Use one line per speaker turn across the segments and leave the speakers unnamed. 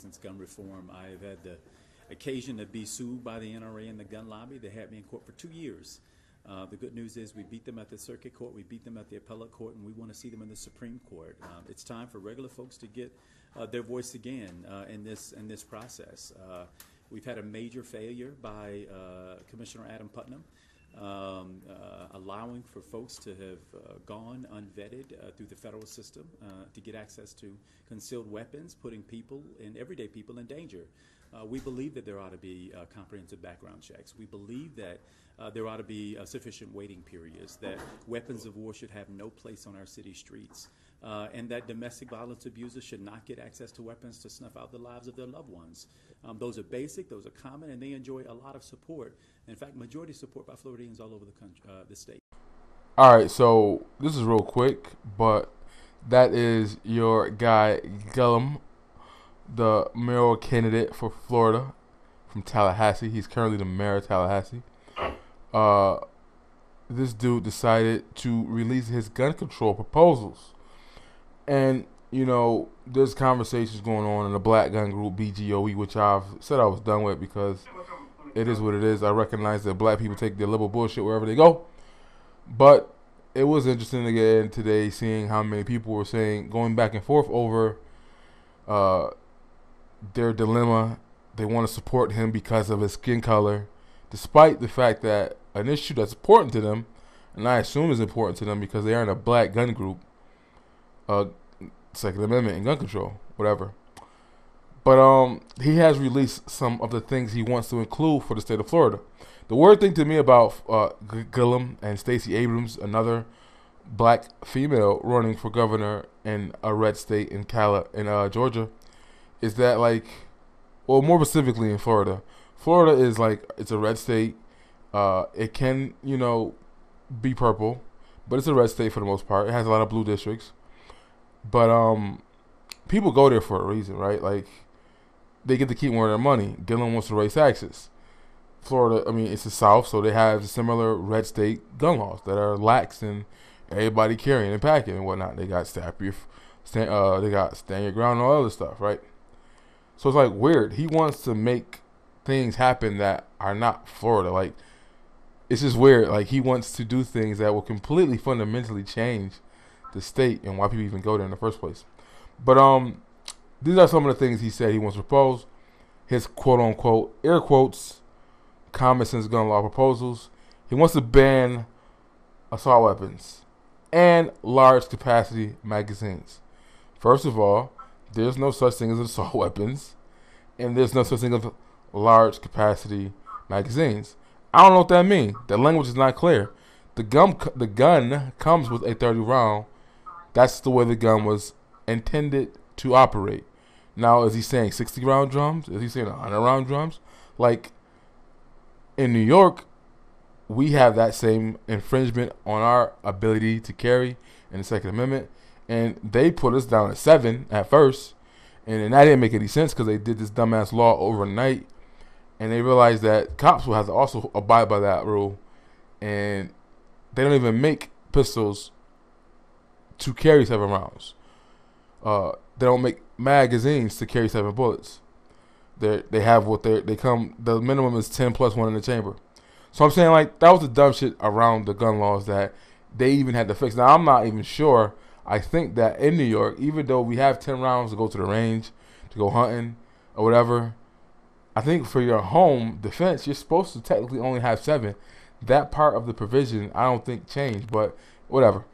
since gun reform. I have had the occasion to be sued by the NRA and the gun lobby. They had me in court for 2 years. The good news is we beat them at the circuit court, we beat them at the appellate court, and we want to see them in the Supreme Court. It's time for regular folks to get their voice again in this process. We've had a major failure by Commissioner Adam Putnam, allowing for folks to have gone unvetted through the federal system to get access to concealed weapons, putting people, everyday people, in danger. We believe that there ought to be comprehensive background checks. We believe that there ought to be sufficient waiting periods, that weapons of war should have no place on our city streets, and that domestic violence abusers should not get access to weapons to snuff out the lives of their loved ones. Those are basic, those are common, and they enjoy a lot of support. In fact, majority support by Floridians all over the country, the state.
All right, so this is real quick, but that is your guy Gillum, the mayoral candidate for Florida from Tallahassee. He's currently the mayor of Tallahassee. This dude decided to release his gun control proposals. And, you know, there's conversations going on in the black gun group, BGOE, which I've said I was done with because it is what it is. I recognize that black people take their liberal bullshit wherever they go. But it was interesting again today seeing how many people were saying, going back and forth over their dilemma. They want to support him because of his skin color, despite the fact that an issue that's important to them, and I assume is important to them because they are in a black gun group, Second Amendment and gun control, whatever. But he has released some of the things he wants to include for the state of Florida. The weird thing to me about Gillum and Stacey Abrams, another black female running for governor in a red state in Georgia, is that, like, well, more specifically in Florida. Florida is like, it's a red state. It can, you know, be purple, but it's a red state for the most part. It has a lot of blue districts. But people go there for a reason, right? Like, they get to keep more of their money. Gillum wants to raise taxes. Florida, I mean, it's the South, so they have similar red state gun laws that are lax and everybody carrying and packing and whatnot. They got stand your ground and all other stuff, right? So it's like weird. He wants to make things happen that are not Florida. Like, it's just weird. Like, he wants to do things that will completely fundamentally change the state and why people even go there in the first place. But these are some of the things he said he wants to propose. His quote unquote, air quotes, common sense gun law proposals. He wants to ban assault weapons and large capacity magazines. First of all, there's no such thing as assault weapons, and there's no such thing as large capacity magazines. I don't know what that means. The language is not clear. The gun comes with a 30 round. That's the way the gun was intended to operate. Now, is he saying 60 round drums? Is he saying 100 round drums? Like, in New York, we have that same infringement on our ability to carry in the Second Amendment. And they put us down at 7 at first. And then that didn't make any sense because they did this dumbass law overnight. And they realized that cops will have to also abide by that rule. And they don't even make pistols to carry 7 rounds. They don't make magazines to carry 7 bullets. They have what they come. The minimum is 10 plus 1 in the chamber. So I'm saying, like, that was the dumb shit around the gun laws that they even had to fix. Now, I'm not even sure. I think that in New York, even though we have 10 rounds to go to the range, to go hunting or whatever, I think for your home defense, you're supposed to technically only have 7. That part of the provision, I don't think changed, but whatever.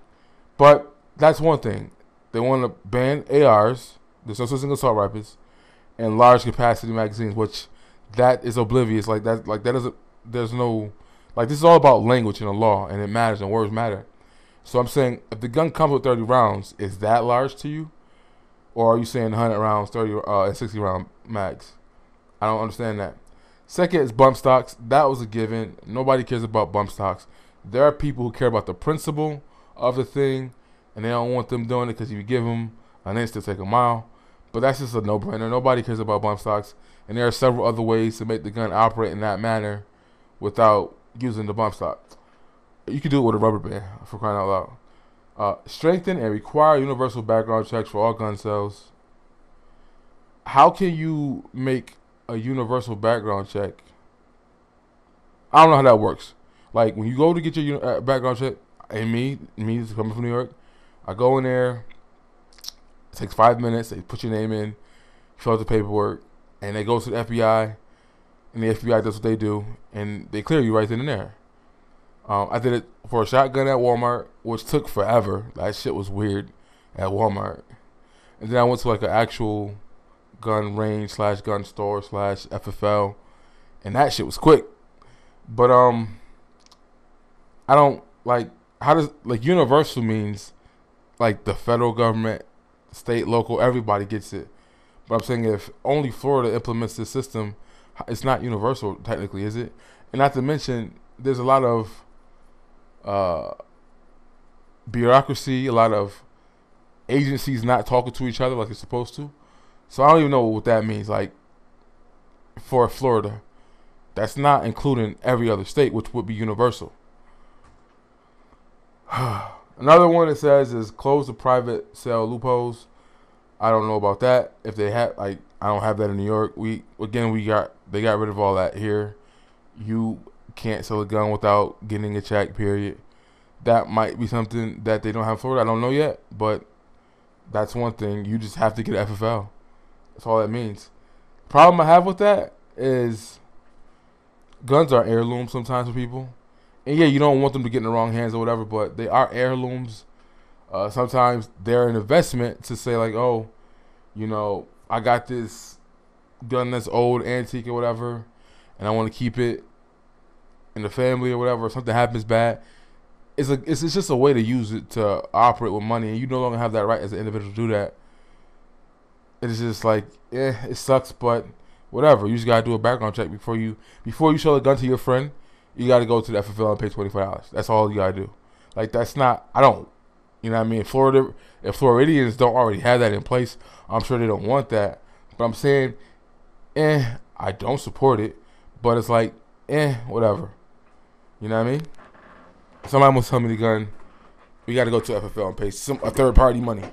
But that's one thing. They want to ban ARs, there's no such thing as assault rifles, and large capacity magazines, which that is oblivious. Like that doesn't, there's no, like, this is all about language in the law, and it matters, and words matter. So I'm saying, if the gun comes with 30 rounds, is that large to you? Or are you saying 100 rounds, 30 and 60 round mags? I don't understand that. Second is bump stocks. That was a given. Nobody cares about bump stocks. There are people who care about the principle of the thing, and they don't want them doing it because if you give them an inch, they'll take a mile. But that's just a no-brainer. Nobody cares about bump stocks. And there are several other ways to make the gun operate in that manner without using the bump stock. You can do it with a rubber band, for crying out loud. Strengthen and require universal background checks for all gun sales. how can you make a universal background check? I don't know how that works. Like when you go to get your background check, and me coming from New York, I go in there. It takes 5 minutes. They put your name in, fill out the paperwork, and they go to the FBI, and the FBI does what they do, and they clear you right then and there. I did it for a shotgun at Walmart, which took forever. That shit was weird at Walmart. And then I went to like an actual gun range / gun store / FFL, and that shit was quick. But I don't like how does like universal means like the federal government, state, local, everybody gets it. But I'm saying if only Florida implements this system, it's not universal technically, is it? And not to mention, there's a lot of bureaucracy, a lot of agencies not talking to each other like they're supposed to. So I don't even know what that means. Like for Florida, that's not including every other state, which would be universal. Another one it says is close the private sale loopholes. I don't know about that. If they have, like, I don't have that in New York. They got rid of all that here. You can't sell a gun without getting a check. Period. That might be something that they don't have in Florida. I don't know yet, but that's one thing. You just have to get FFL. That's all that means. Problem I have with that is guns are heirlooms sometimes for people. And yeah, you don't want them to get in the wrong hands or whatever, but they are heirlooms. Sometimes they're an investment to say like, oh, you know, I got this gun that's old, antique or whatever, and I want to keep it in the family or whatever. If something happens bad, it's just a way to use it to operate with money, and you no longer have that right as an individual to do that. It's just like, it sucks, but whatever. You just gotta do a background check before you show a gun to your friend. You gotta go to the FFL and pay $25. That's all you gotta do. Like that's not. I don't. You know what I mean? If Floridians don't already have that in place, I'm sure they don't want that. But I'm saying, I don't support it. But it's like, whatever. You know what I mean? Somebody must tell me the gun. We got to go to FFL and pay a third party money.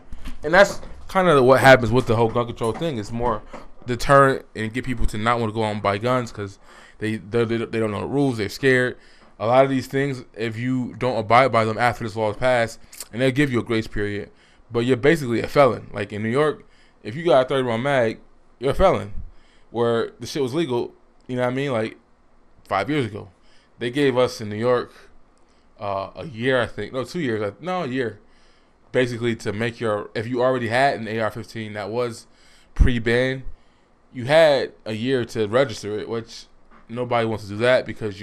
And that's kind of what happens with the whole gun control thing. It's more deterrent and get people to not want to go out and buy guns because they don't know the rules. They're scared. A lot of these things, if you don't abide by them after this law is passed, and they'll give you a grace period, but you're basically a felon. Like in New York, if you got a 30-round mag, you're a felon. Where the shit was legal, you know what I mean? Like 5 years ago, they gave us in New York a year, I think. No, 2 years. No, a year. Basically, to make if you already had an AR-15 that was pre-ban, you had a year to register it, which nobody wants to do that because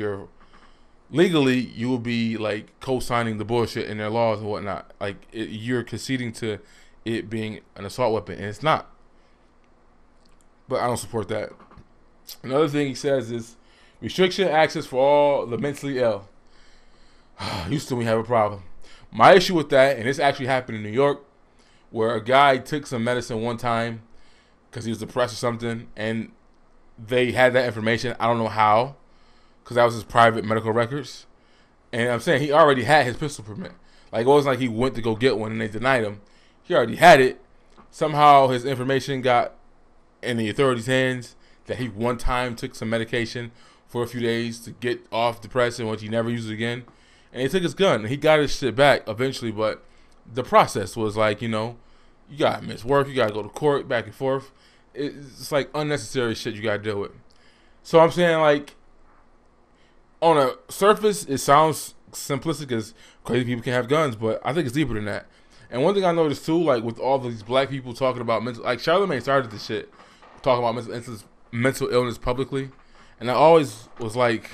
legally you will be like co-signing the bullshit in their laws and whatnot. Like you're conceding to it being an assault weapon, and it's not. But I don't support that. Another thing he says is restriction access for all the mentally ill. Houston, we have a problem. My issue with that, and this actually happened in New York, where a guy took some medicine one time because he was depressed or something, and they had that information. I don't know how, because that was his private medical records. And I'm saying he already had his pistol permit. Like it wasn't like he went to go get one and they denied him. He already had it. Somehow his information got in the authorities' hands that he one time took some medication for a few days to get off depression, which he never used again. And he took his gun. And he got his shit back eventually, but the process was like, you got to miss work, you got to go to court, back and forth. It's like unnecessary shit you got to deal with. So I'm saying, like, on a surface, it sounds simplistic as crazy people can have guns, but I think it's deeper than that. And one thing I noticed too, like with all these black people talking about like Charlamagne started this shit, talking about mental illness publicly, and I always was like,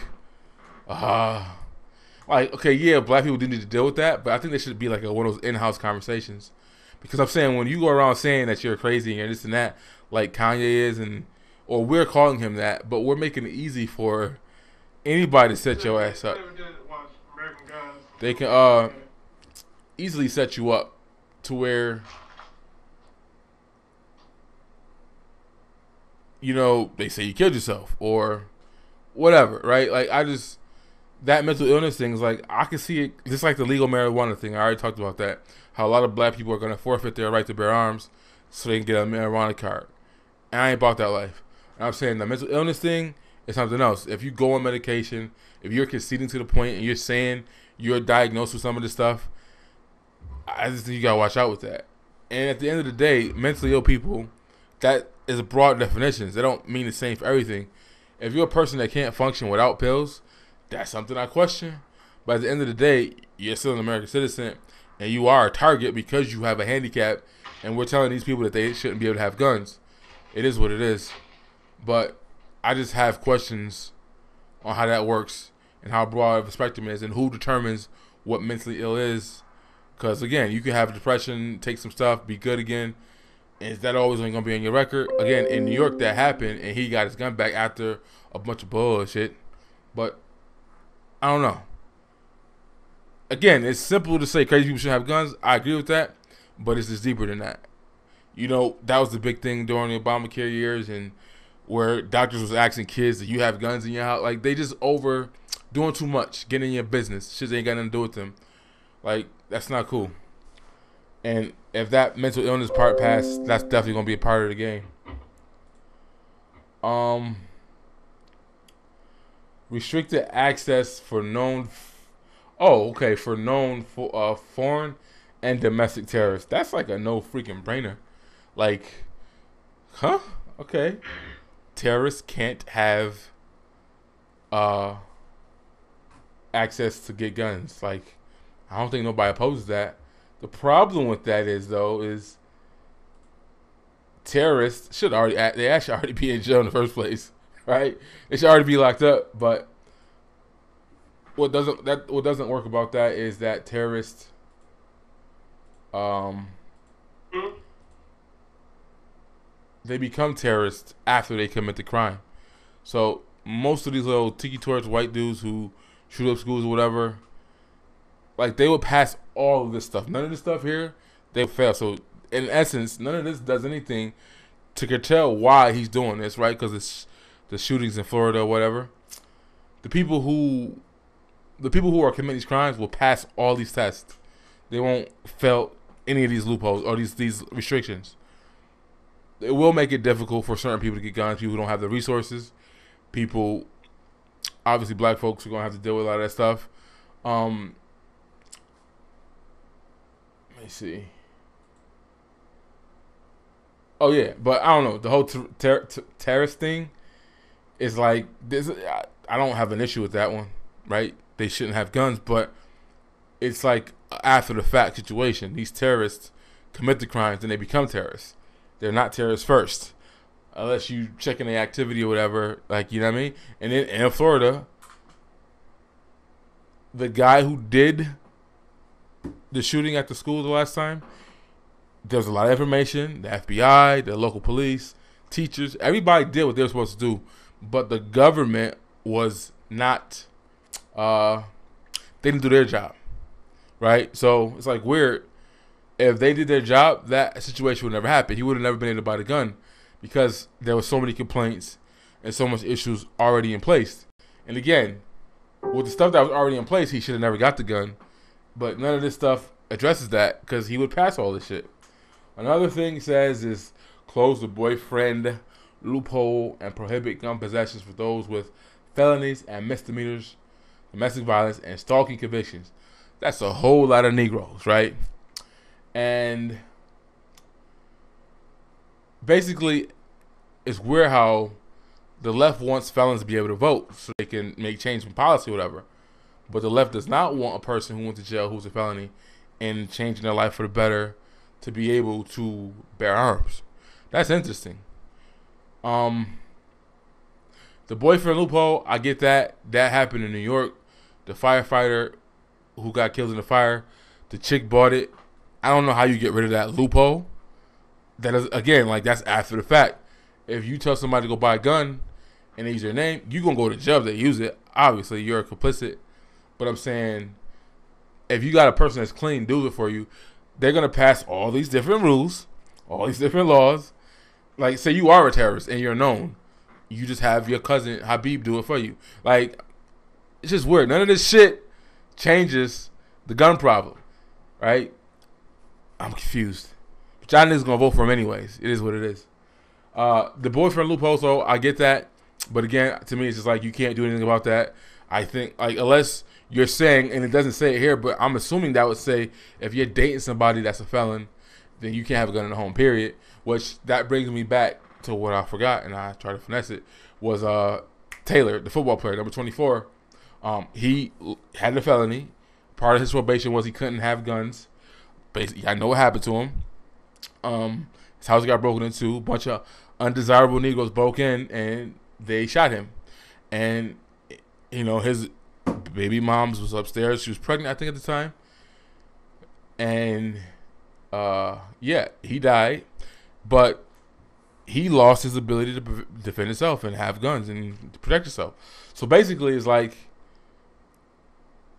okay, yeah, black people do need to deal with that, but I think there should be like one of those in-house conversations, because I'm saying when you go around saying that you're crazy and this and that, like Kanye is, or we're calling him that, but we're making it easy for anybody to set your ass up. They can easily set you up to where they say you killed yourself or whatever, right? Like that mental illness thing is like, I can see it just like the legal marijuana thing. I already talked about that. How a lot of black people are going to forfeit their right to bear arms so they can get a marijuana card. And I ain't about that life. And I'm saying the mental illness thing is something else. If you go on medication, if you're conceding to the point and you're saying you're diagnosed with some of this stuff, I just think you gotta watch out with that. And at the end of the day, mentally ill people, that is a broad definition. They don't mean the same for everything. If you're a person that can't function without pills, that's something I question. But at the end of the day, you're still an American citizen, and you are a target because you have a handicap, and we're telling these people that they shouldn't be able to have guns. It is what it is. But I just have questions on how that works and how broad of a spectrum is and who determines what mentally ill is. Because, again, you can have depression, take some stuff, be good again. Is that always only going to be on your record? Again, in New York, that happened, and he got his gun back after a bunch of bullshit. But I don't know. Again, it's simple to say crazy people should have guns. I agree with that, but it's just deeper than that. You know, that was the big thing during the Obamacare years, and where doctors was asking kids, do you have guns in your house? Like, they just over doing too much, getting in your business. Shit ain't got nothing to do with them. Like, that's not cool. And if that mental illness part passed, that's definitely going to be a part of the game. Restricted access for known... for known foreign and domestic terrorists. That's like a no freaking brainer. Like, huh? Okay. Terrorists can't have access to get guns. Like, I don't think nobody opposes that. The problem with that is terrorists should actually already be in jail in the first place, right? They should already be locked up. But what doesn't work about that is that terrorists they become terrorists after they commit the crime. So most of these little tiki torch white dudes who shoot up schools or whatever, like, they would pass all of this stuff. None of this stuff here, they fail. So in essence, none of this does anything to curtail why he's doing this, right? Because it's the shootings in Florida or whatever. The people who are committing these crimes will pass all these tests. They won't fail any of these loopholes or these restrictions. It will make it difficult for certain people to get guns. People who don't have the resources. People, obviously, black folks are going to have to deal with a lot of that stuff. Let me see. Oh yeah, but I don't know. The whole terrorist thing is like this. I don't have an issue with that one, right? They shouldn't have guns, but it's like after the fact situation. These terrorists commit the crimes and they become terrorists. They're not terrorists first, unless you checking their activity or whatever. Like, you know what I mean? And then in Florida, the guy who did the shooting at the school the last time, there's a lot of information. The FBI, the local police, teachers, everybody did what they were supposed to do, but the government was not. They didn't do their job, right? So it's like weird. If they did their job, that situation would never happen. He would have never been able to buy the gun because there were so many complaints and so much issues already in place. And again, with the stuff that was already in place, he should have never got the gun. But none of this stuff addresses that because he would pass all this shit. Another thing it says is close the boyfriend loophole and prohibit gun possessions for those with felonies and misdemeanors, domestic violence, and stalking convictions. That's a whole lot of Negroes, right? And basically, it's weird how the left wants felons to be able to vote so they can make change in policy or whatever. But the left does not want a person who went to jail who's a felony and changing their life for the better to be able to bear arms. That's interesting. The boyfriend loophole, I get that. That happened in New York. The firefighter who got killed in the fire, the chick bought it. I don't know how you get rid of that loophole. That is, again, like, that's after the fact. If you tell somebody to go buy a gun and they use your name, you're going to go to jail if they use it. Obviously, you're complicit. But I'm saying, if you got a person that's clean, do it for you, they're going to pass all these different rules, all these different laws. Like, say you are a terrorist and you're known. You just have your cousin Habib do it for you. Like, it's just weird. None of this shit changes the gun problem, right? I'm confused. But y'all niggas gonna vote for him anyways. It is what it is. The boyfriend loophole, so I get that, but again, to me, it's just like you can't do anything about that. I think like unless you're saying, and it doesn't say it here, but I'm assuming that would say if you're dating somebody that's a felon, then you can't have a gun in the home. Period. Which that brings me back to what I forgot, and I try to finesse it. Was Taylor, the football player, number 24. He had a felony. Part of his probation was he couldn't have guns. Basically, I know what happened to him. His house got broken into. A bunch of undesirable Negroes broke in and they shot him. And his baby mom's was upstairs. She was pregnant, I think, at the time. And he died, but he lost his ability to defend himself and have guns and to protect himself. So basically, it's like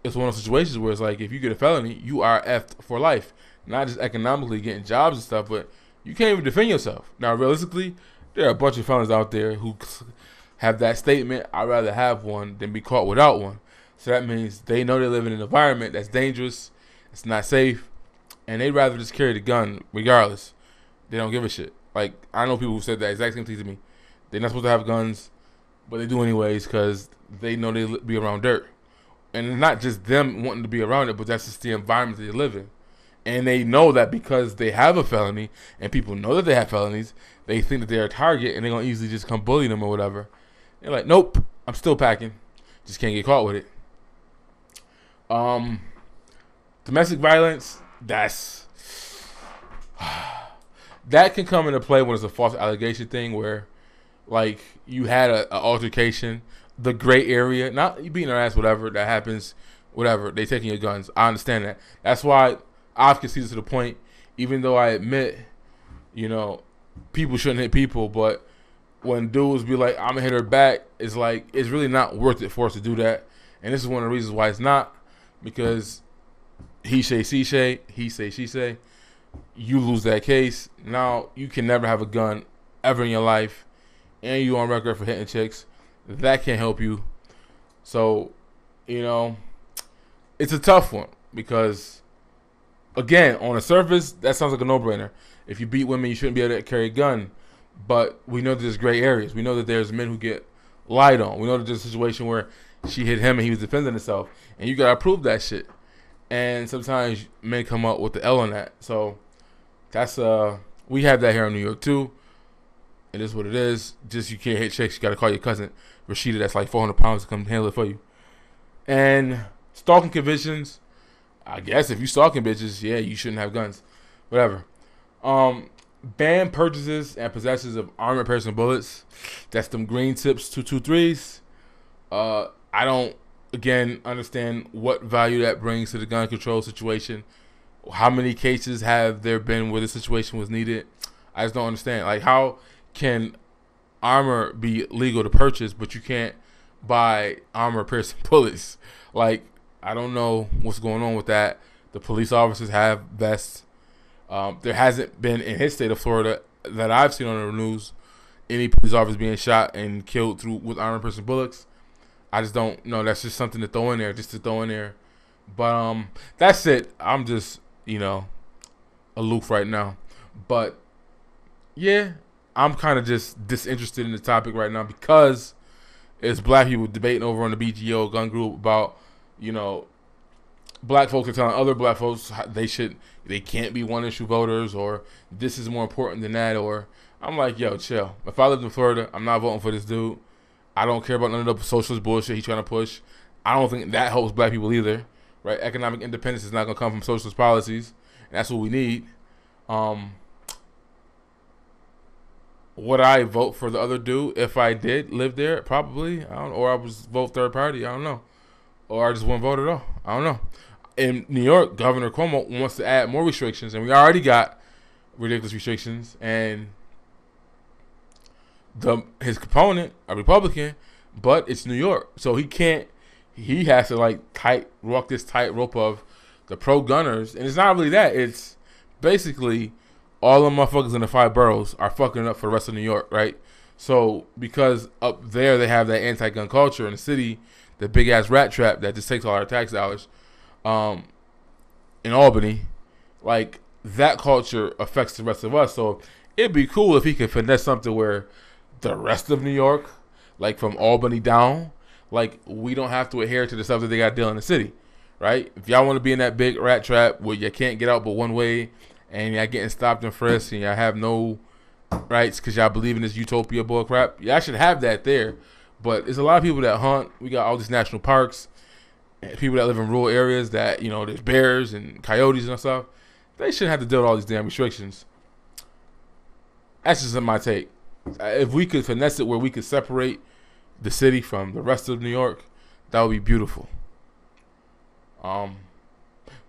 it's one of those situations where it's like if you get a felony, you are effed for life. Not just economically getting jobs and stuff, but you can't even defend yourself. Now, realistically, there are a bunch of felons out there who have that statement, I'd rather have one than be caught without one. So that means they know they live in an environment that's dangerous, it's not safe, and they'd rather just carry the gun regardless. They don't give a shit. Like, I know people who said that exact same thing to me. They're not supposed to have guns, but they do anyways because they know they be around dirt. And it's not just them wanting to be around it, but that's just the environment they live in. And they know that because they have a felony and people know that they have felonies, they think that they're a target and they're going to easily just come bully them or whatever. They're like, nope, I'm still packing. Just can't get caught with it. Domestic violence, that can come into play when it's a false allegation thing where, like, you had an altercation, the gray area, not you beating their ass, whatever, that happens, whatever, they taking your guns. I understand that. That's why I've conceded to the point, even though I admit, people shouldn't hit people, but when dudes be like, I'm going to hit her back, it's like, it's really not worth it for us to do that. And this is one of the reasons why it's not, because he say, she say, you lose that case. Now, you can never have a gun ever in your life, and you on record for hitting chicks. That can't help you. So, it's a tough one because, again, on the surface, that sounds like a no-brainer. If you beat women, you shouldn't be able to carry a gun. But we know that there's gray areas. We know that there's men who get lied on. We know that there's a situation where she hit him and he was defending himself. And you got to prove that shit. And sometimes men come up with the L on that. So that's we have that here in New York too. It is what it is. Just you can't hit chicks. You got to call your cousin Rashida that's like 400 pounds to come handle it for you. And stalking convictions, I guess if you stalking bitches, yeah, you shouldn't have guns. Whatever. Ban purchases and possessions of armored piercing bullets. That's them green tips 223s. I don't, again, understand what value that brings to the gun control situation. How many cases have there been where the situation was needed? I just don't understand. Like, how can armor be legal to purchase, but you can't buy armor piercing bullets? Like, I don't know what's going on with that. The police officers have vests. There hasn't been in his state of Florida that I've seen on the news any police officers being shot and killed with armor piercing bullets. I just don't know. That's just something to throw in there, just to throw in there. But that's it. I'm just, aloof right now. But yeah, I'm kind of just disinterested in the topic right now because it's black people debating over on the BGO gun group about, black folks are telling other black folks they can't be one issue voters, or this is more important than that, or I'm like, yo, chill. If I lived in Florida, I'm not voting for this dude. I don't care about none of the socialist bullshit he's trying to push. I don't think that helps black people either, right? Economic independence is not going to come from socialist policies, and that's what we need. Would I vote for the other dude if I did live there? Probably. I don't know. Or I was vote third party. I don't know. Or I just wouldn't vote at all. I don't know. In New York, Governor Cuomo wants to add more restrictions, and we already got ridiculous restrictions. And his opponent, a Republican, but it's New York, so he can't. He has to walk this tightrope of the pro-gunners, and it's not really that. It's basically all the motherfuckers in the 5 boroughs are fucking it up for the rest of New York, right? So because up there they have that anti-gun culture in the city, the big ass rat trap that just takes all our tax dollars. In Albany, like, that culture affects the rest of us. So it'd be cool if he could finesse something where the rest of New York, like from Albany down, like we don't have to adhere to the stuff that they got deal in the city, right? If y'all want to be in that big rat trap where you can't get out but one way, and y'all getting stopped and frisked, and y'all have no rights because y'all believe in this utopia bull crap, y'all should have that there. But there's a lot of people that hunt. We got all these national parks, and people that live in rural areas that, you know, there's bears and coyotes and stuff. They shouldn't have to deal with all these damn restrictions. That's just my take. If we could finesse it where we could separate the city from the rest of New York, that would be beautiful. But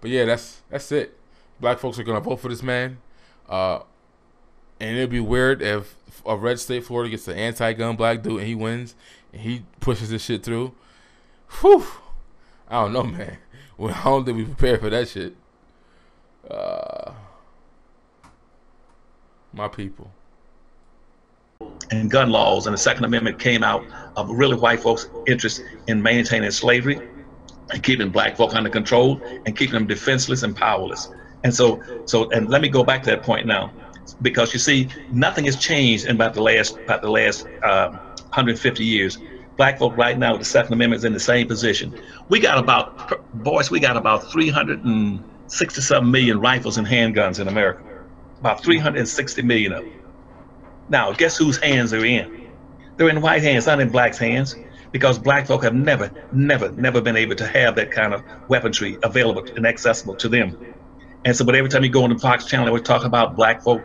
yeah, that's it. Black folks are gonna vote for this man, and it'd be weird if a red state, Florida, gets an anti-gun black dude and he wins and he pushes this shit through. Whew. I don't know, man. Well, I don't think we prepared for that shit. My people.
And gun laws and the Second Amendment came out of really white folks' interest in maintaining slavery and keeping black folk under control and keeping them defenseless and powerless. And so and let me go back to that point now, because you see, nothing has changed in about the last 150 years. Black folk right now with the Second Amendment is in the same position. We got about 360-something million rifles and handguns in America. About 360 million of them. Now, guess whose hands they're in? They're in white hands, not in blacks' hands, because black folk have never been able to have that kind of weaponry available and accessible to them. And so, but every time you go on the Fox channel, they always talk about black folk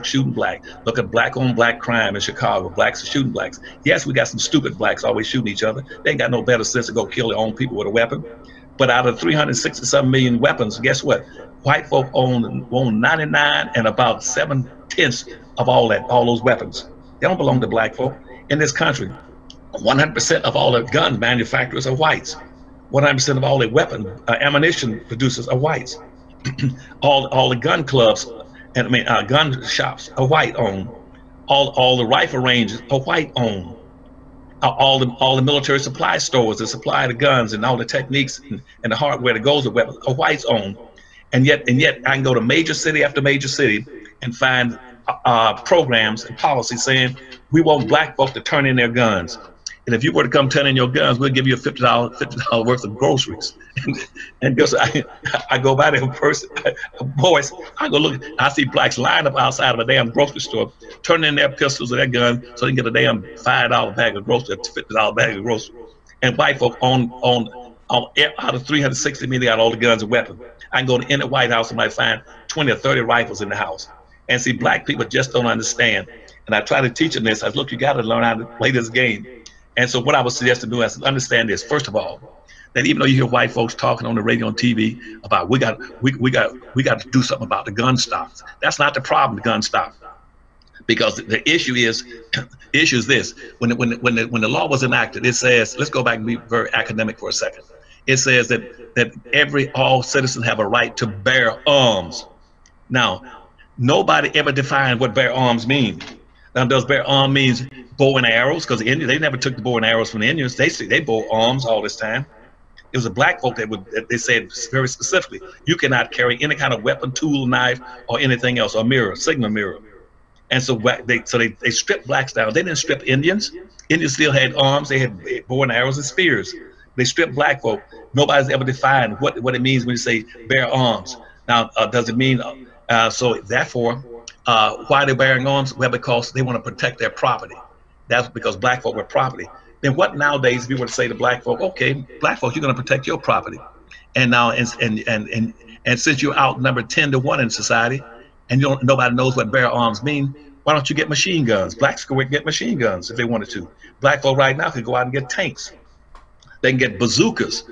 shooting black. Look at black on black crime in Chicago. Blacks are shooting blacks. Yes, we got some stupid blacks always shooting each other. They ain't got no better sense to go kill their own people with a weapon. But out of 360-some million weapons, guess what? White folk own 99 and about 7/10 of all those weapons. They don't belong to black folk in this country. 100% of all the gun manufacturers are whites. 100% of all the weapon ammunition producers are whites. all the gun clubs and gun shops are white owned. All the rifle ranges are white owned. All the military supply stores that supply the guns and all the techniques and the hardware that goes with weapons are whites owned. And yet I can go to major city after major city and find programs and policies saying we want black folk to turn in their guns. And if you were to come turn in your guns, we'll give you a $50 worth of groceries. And guess I go by there in person, boys, I go look, I see blacks lined up outside of a damn grocery store, turning in their pistols or their gun so they can get a damn $5 bag of groceries, a $50 bag of groceries. And white folk own out of 360 million, got all the guns and weapons. I can go in the White House and might find 20 or 30 rifles in the house. And see, black people just don't understand. And I try to teach them this. I said, look, you got to learn how to play this game. And so what I would suggest to do is understand this. First of all, that even though you hear white folks talking on the radio and TV about we got to do something about the gun stocks. That's not the problem, the gun stock. Because the issue is this. When the law was enacted, it says, let's go back and be very academic for a second. It says that all citizens have a right to bear arms. Now, nobody ever defined what bear arms mean. Now, does bear arm means bow and arrows? Because the Indians, they never took the bow and arrows from the Indians. They bore arms all this time. It was a black folk they said very specifically, you cannot carry any kind of weapon, tool, knife, or anything else, or mirror, signal mirror. And so they stripped blacks down. They didn't strip Indians. Indians still had arms. They had bow and arrows and spears. They stripped black folk. Nobody's ever defined what it means when you say bear arms. Now, does it mean, so therefore, why they're bearing arms? Well, because they want to protect their property. That's because black folk were property. Then what nowadays, if you were to say to black folk, okay, black folk, you're going to protect your property. And now, and since you're outnumbered 10-1 in society, and nobody knows what bear arms mean, why don't you get machine guns? Blacks could get machine guns if they wanted to. Black folk right now could go out and get tanks. They can get bazookas,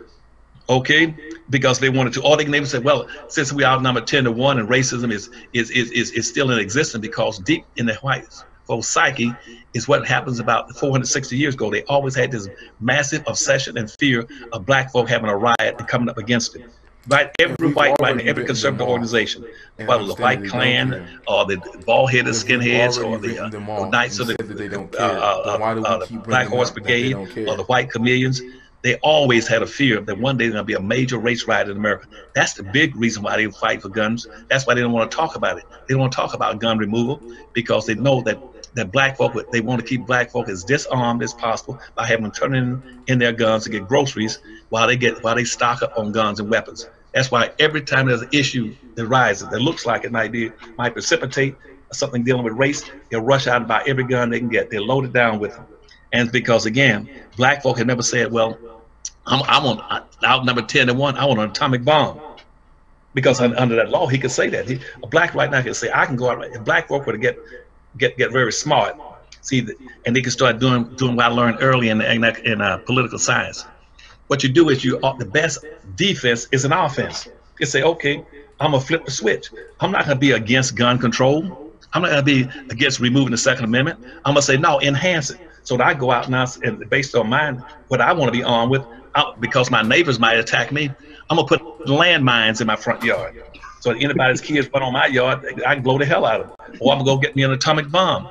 okay, because they wanted to. Or they can even say, well, since we outnumber 10-1 and racism is still in existence, because deep in the white folks' psyche is what happens about 460 years ago. They always had this massive obsession and fear of black folk having a riot and coming up against it. Right, every white every conservative organization, whether the White Klan or the bald-headed skinheads or the Knights of the Black Horse Brigade or the White Chameleons, They always had a fear that one day there's going to be a major race riot in America. That's the big reason why they fight for guns. That's why they don't want to talk about it. They don't want to talk about gun removal because they know that black folk, they want to keep black folk as disarmed as possible by having them turn in their guns to get groceries while they stock up on guns and weapons. That's why every time there's an issue that rises that looks like it might precipitate something dealing with race, they'll rush out and buy every gun they can get. They're loaded down with them. And it's because, again, black folk have never said, well, I want out number 10 and 1, I want an atomic bomb. Because under that law, he could say that. A black right now can say, I can go out. If black folk were to get very smart, see, and they can start doing what I learned early in political science. What you do is the best defense is an offense. You say, okay, I'm gonna flip the switch. I'm not gonna be against gun control. I'm not gonna be against removing the Second Amendment. I'm gonna say, no, enhance it. So that I go out now and based on what I want to be armed with, because my neighbors might attack me, I'm gonna put landmines in my front yard. So if anybody's kids run on my yard, I can blow the hell out of them. Or I'm gonna go get me an atomic bomb.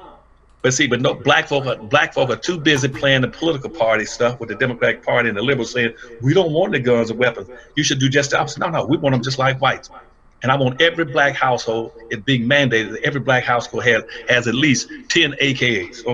But see, no, black folk are too busy playing the political party stuff with the Democratic Party and the liberals saying, we don't want the guns and weapons. You should do just the opposite. No, we want them just like whites. And I want every black household, it being mandated that every black household has at least 10 AKs.